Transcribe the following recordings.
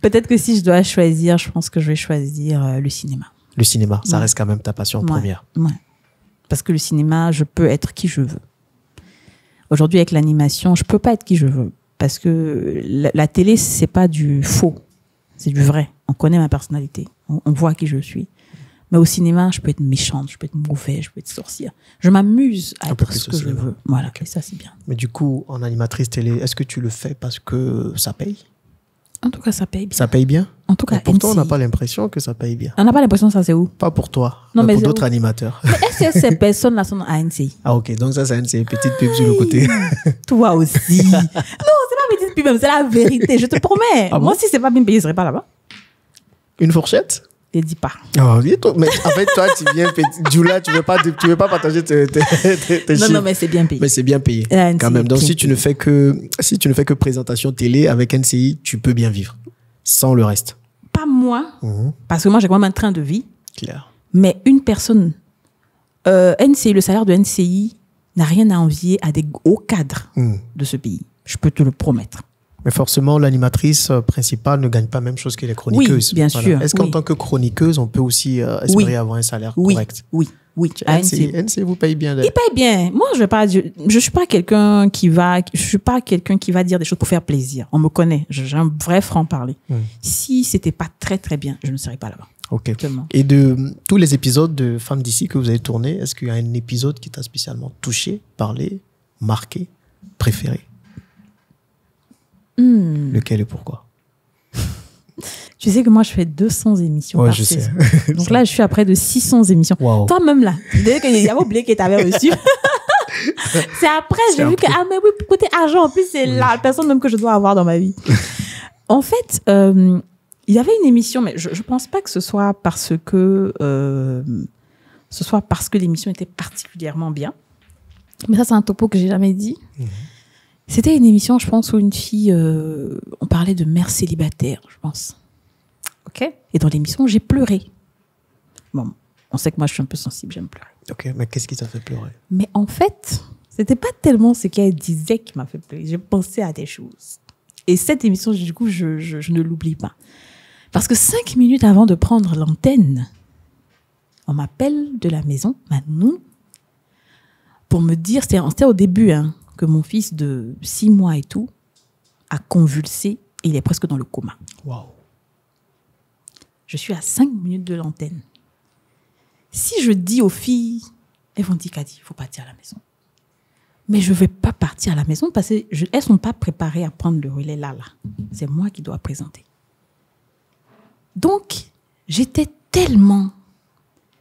Peut-être que si je dois choisir, je pense que je vais choisir le cinéma. Le cinéma, ça reste quand même ta passion première. Ouais. Parce que le cinéma, je peux être qui je veux. Aujourd'hui, avec l'animation, je peux pas être qui je veux. Parce que la télé, c'est pas du faux. C'est du vrai. On connaît ma personnalité. On voit qui je suis. Mais au cinéma, je peux être méchante, je peux être mauvaise, je peux être sorcière. Je m'amuse à être ce que je veux. Voilà, okay. Et ça, c'est bien. Mais du coup, en animatrice télé, est-ce que tu le fais parce que ça paye? En tout cas, ça paye bien. Ça paye bien? En tout cas, pourtant, on n'a pas l'impression que ça paye bien. On n'a pas l'impression que ça, c'est où? Pas pour toi, non, mais pour d'autres animateurs. Mais est-ce que ces personnes-là sont à NCI? Ah, ok. Donc ça, c'est NCI. Petite pub sur le côté. Toi aussi. Non, c'est pas petite pub, c'est la vérité. Je te promets. Ah bon? Moi, si c'est pas bien payé, je serais pas là-bas. Une fourchette? Ne dis pas. Oh, mais en fait, toi, tu viens, Djoula, tu veux pas partager tes chiffres. Non, mais c'est bien payé. Mais c'est bien payé, quand même. Donc, si tu ne fais que présentation télé avec NCI, tu peux bien vivre. Sans le reste. Pas moi, parce que moi, j'ai quand même un train de vie. Claire. Mais une personne, NCI, le salaire de NCI n'a rien à envier à des hauts cadres de ce pays. Je peux te le promettre. Mais forcément, l'animatrice principale ne gagne pas la même chose que les chroniqueuses. Oui, bien sûr. Est-ce qu'en tant que chroniqueuse, on peut aussi espérer avoir un salaire correct? Oui. NCI vous paye bien. Il paye bien. Moi, je suis pas quelqu'un qui va dire des choses pour faire plaisir. On me connaît. J'ai un vrai franc-parler. Si c'était pas très, très bien, je ne serais pas là-bas. Ok. Et de tous les épisodes de Femmes d'ici que vous avez tournés, est-ce qu'il y a un épisode qui t'a spécialement touché, parlé, marqué, préféré? Lequel et pourquoi? Tu sais que moi, je fais 200 émissions par saison. Sais. Donc là, je suis à près de 600 émissions. Wow. Toi-même, là, dès qu'il y avait oublié que tu avais reçu. C'est après, j'ai vu que, mais oui, côté argent, en plus, c'est la personne même que je dois avoir dans ma vie. En fait, il y avait une émission, mais je ne pense pas que ce soit parce que l'émission était particulièrement bien. Mais ça, c'est un topo que j'ai jamais dit. C'était une émission, je pense, où une fille, on parlait de mère célibataire, je pense. OK? Et dans l'émission, j'ai pleuré. Bon, on sait que moi, je suis un peu sensible, j'aime pleurer. OK, mais qu'est-ce qui t'a fait pleurer? Mais en fait, c'était pas tellement ce qu'elle disait qui m'a fait pleurer. J'ai pensé à des choses. Et cette émission, du coup, je ne l'oublie pas. Parce que 5 minutes avant de prendre l'antenne, on m'appelle de la maison, ma nounou, pour me dire, c'était au début, hein, que mon fils de 6 mois et tout a convulsé et il est presque dans le coma. Wow. Je suis à 5 minutes de l'antenne. Si je dis aux filles, elles vont dire Kadi, il faut partir à la maison. Mais je ne vais pas partir à la maison parce qu'elles ne sont pas préparées à prendre le relais là. C'est moi qui dois présenter. Donc, j'étais tellement...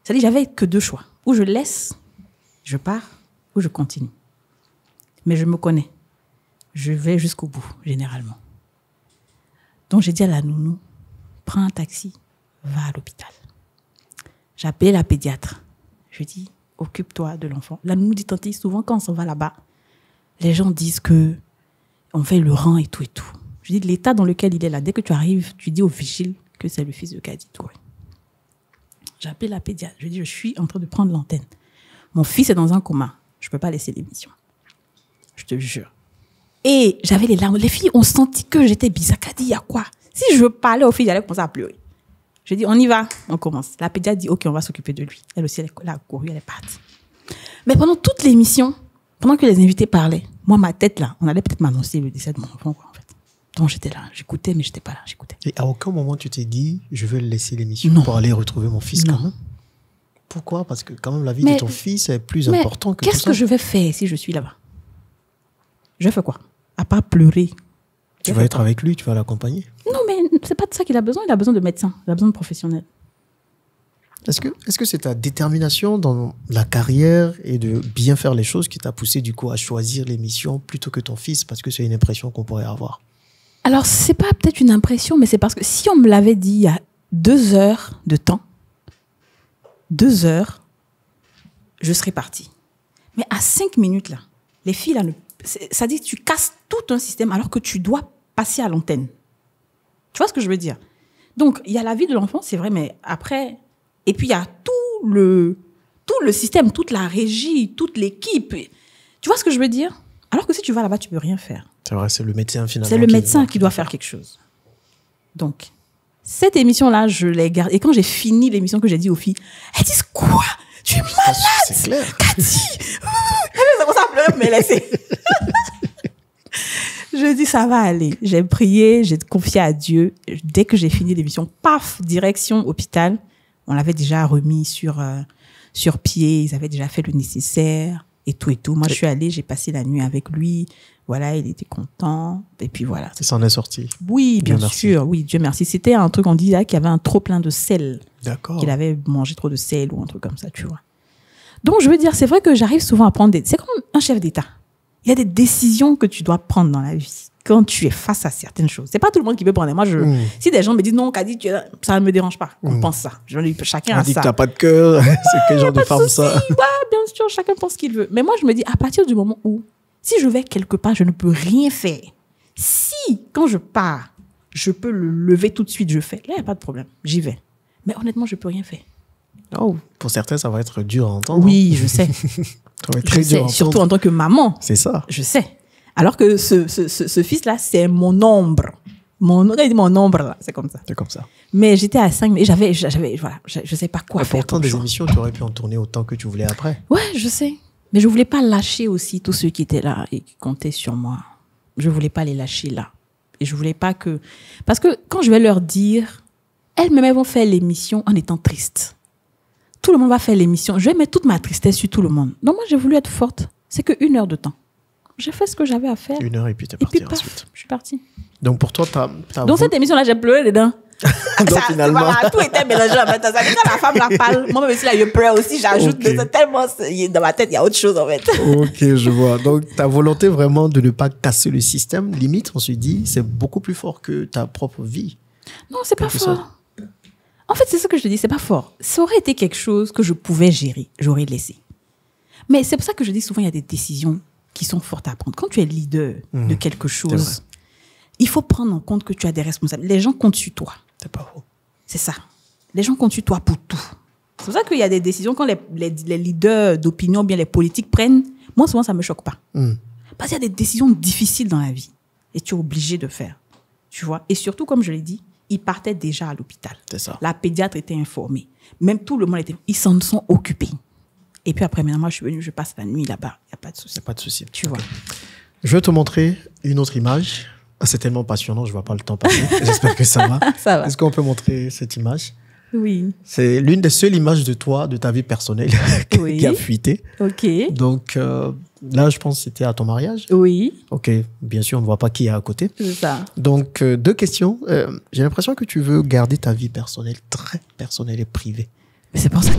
C'est-à-dire, j'avais que 2 choix. Ou je laisse, je pars, ou je continue. Mais je me connais. Je vais jusqu'au bout, généralement. Donc, j'ai dit à la nounou, prends un taxi, va à l'hôpital. J'ai appelé la pédiatre. Je lui ai dit, occupe-toi de l'enfant. La nounou dit, tante, souvent quand on s'en va là-bas, les gens disent que on fait le rang et tout et tout. Je lui ai dit, l'état dans lequel il est là, dès que tu arrives, tu dis au vigile que c'est le fils de Kadi Touré. J'ai appelé la pédiatre. Je lui ai dit, je suis en train de prendre l'antenne. Mon fils est dans un coma. Je ne peux pas laisser l'émission. Je te jure. Et j'avais les larmes. Les filles ont senti que j'étais bizarre. Kadi, il y a quoi? Si je parlais aux filles, j'allais commencer à pleurer. Je dis, on y va, on commence. La pédiatre dit, OK, on va s'occuper de lui. Elle aussi, elle a couru, elle est partie. Mais pendant toute l'émission, pendant que les invités parlaient, moi, ma tête, là, on allait peut-être m'annoncer le décès de mon enfant, quoi, en fait. Donc, j'étais là, j'écoutais, mais j'étais pas là, j'écoutais. Et à aucun moment, tu t'es dit, je vais laisser l'émission pour aller retrouver mon fils, quand même? Pourquoi? Parce que quand même, la vie de ton fils est plus important que tout ça. Qu'est-ce que je vais faire si je suis là-bas? Je fais quoi? À part pleurer. Tu vas être avec lui, tu vas l'accompagner. Non, mais c'est pas de ça qu'il a besoin. Il a besoin de médecins, il a besoin de professionnels. Est-ce que c'est ta détermination dans la carrière et de bien faire les choses qui t'a poussé du coup à choisir l'émission plutôt que ton fils? Parce que c'est une impression qu'on pourrait avoir. Alors, c'est pas peut-être une impression, mais c'est parce que si on me l'avait dit il y a 2 heures de temps, 2 heures, je serais partie. Mais à 5 minutes, là, les filles, là, ça dit que tu casses tout un système alors que tu dois passer à l'antenne. Tu vois ce que je veux dire? Donc, il y a la vie de l'enfant, c'est vrai, mais après... Et puis, il y a tout le système, toute la régie, toute l'équipe. Tu vois ce que je veux dire? Alors que si tu vas là-bas, tu ne peux rien faire. C'est vrai, c'est le médecin finalement. C'est le médecin qui doit faire quelque chose. Donc, cette émission-là, je l'ai gardée. Et quand j'ai fini l'émission, que j'ai dit aux filles, elles disent quoi? Tu es malade! C'est clair. Cathy! Ça commence à pleurer pour me laisser. Je dis, ça va aller. J'ai prié, j'ai confié à Dieu. Dès que j'ai fini l'émission, paf, direction hôpital. On l'avait déjà remis sur pied. Ils avaient déjà fait le nécessaire et tout et tout. Moi, je suis allée, j'ai passé la nuit avec lui. Voilà, il était content. Et puis voilà. Ça en est sorti. Oui, bien sûr. Oui, Dieu merci. C'était un truc, on dit là, qu'il y avait un trop plein de sel. D'accord. Qu'il avait mangé trop de sel ou un truc comme ça, tu vois. Donc, je veux dire, c'est vrai que j'arrive souvent à prendre c'est comme un chef d'État. Il y a des décisions que tu dois prendre dans la vie quand tu es face à certaines choses. C'est pas tout le monde qui peut prendre. Moi, si des gens me disent non, Kadi, ça ne me dérange pas. On pense ça. Chacun a ça. On dit que t'as pas de cœur. C'est quel genre de femme ça? Ouais, bien sûr, chacun pense ce qu'il veut. Mais moi, je me dis, à partir du moment où, si je vais quelque part, je ne peux rien faire. Si, quand je pars, je peux le lever tout de suite, je fais. Là, il n'y a pas de problème. J'y vais. Mais honnêtement, je ne peux rien faire. Oh, pour certains, ça va être dur à entendre. Oui, je sais. Ça va être très dur à entendre. Surtout en tant que maman. C'est ça. Je sais. Alors que ce fils-là, c'est mon ombre. Mon ombre, là, c'est comme ça. C'est comme ça. Mais j'étais à 5, mais voilà, je sais pas quoi faire. Pourtant, des émissions, tu aurais pu en tourner autant que tu voulais après. Ouais, je sais. Mais je voulais pas lâcher aussi tous ceux qui étaient là et qui comptaient sur moi. Je voulais pas les lâcher là. Et je voulais pas que... Parce que quand je vais leur dire, elles-mêmes vont faire l'émission en étant tristes. Tout le monde va faire l'émission. Je vais mettre toute ma tristesse sur tout le monde. Donc moi, j'ai voulu être forte. C'est que 1 heure de temps. J'ai fait ce que j'avais à faire. 1 heure et puis t'es partie ensuite. Je suis partie. Donc pour toi, Dans cette émission-là, j'ai pleuré dedans. Donc finalement... Voilà, tout était mélangé en fait. Quand la femme la parle, moi-même aussi, là, je pleure aussi, j'ajoute tellement... Dans ma tête, il y a autre chose en fait. Ok, je vois. Donc ta volonté vraiment de ne pas casser le système, limite, on se dit, c'est beaucoup plus fort que ta propre vie. Non, c'est pas fort. En fait, c'est ce que je te dis, c'est pas fort. Ça aurait été quelque chose que je pouvais gérer, j'aurais laissé. Mais c'est pour ça que je dis souvent, il y a des décisions qui sont fortes à prendre. Quand tu es leader de quelque chose, il faut prendre en compte que tu as des responsables. Les gens comptent sur toi. C'est pas faux. C'est ça. Les gens comptent sur toi pour tout. C'est pour ça qu'il y a des décisions quand les leaders d'opinion, bien les politiques prennent. Moi, souvent, ça me choque pas. Parce qu'il y a des décisions difficiles dans la vie et tu es obligé de faire. Tu vois. Et surtout, comme je l'ai dit, ils partaient déjà à l'hôpital. C'est ça. La pédiatre était informée. Même tout le monde était... Ils s'en sont occupés. Et puis après, maintenant, moi, je suis venue, je passe la nuit là-bas. Il n'y a pas de souci. Il n'y a pas de souci. Tu vois. Je vais te montrer une autre image. C'est tellement passionnant, je ne vois pas le temps passer. J'espère que ça va. Ça va. Est-ce qu'on peut montrer cette image? Oui. C'est l'une des seules images de toi, de ta vie personnelle, qui a fuité. OK. Donc là, je pense que c'était à ton mariage. Oui. OK. Bien sûr, on ne voit pas qui est à côté. C'est ça. Donc, 2 questions. J'ai l'impression que tu veux garder ta vie personnelle, très personnelle et privée. Mais c'est pour ça.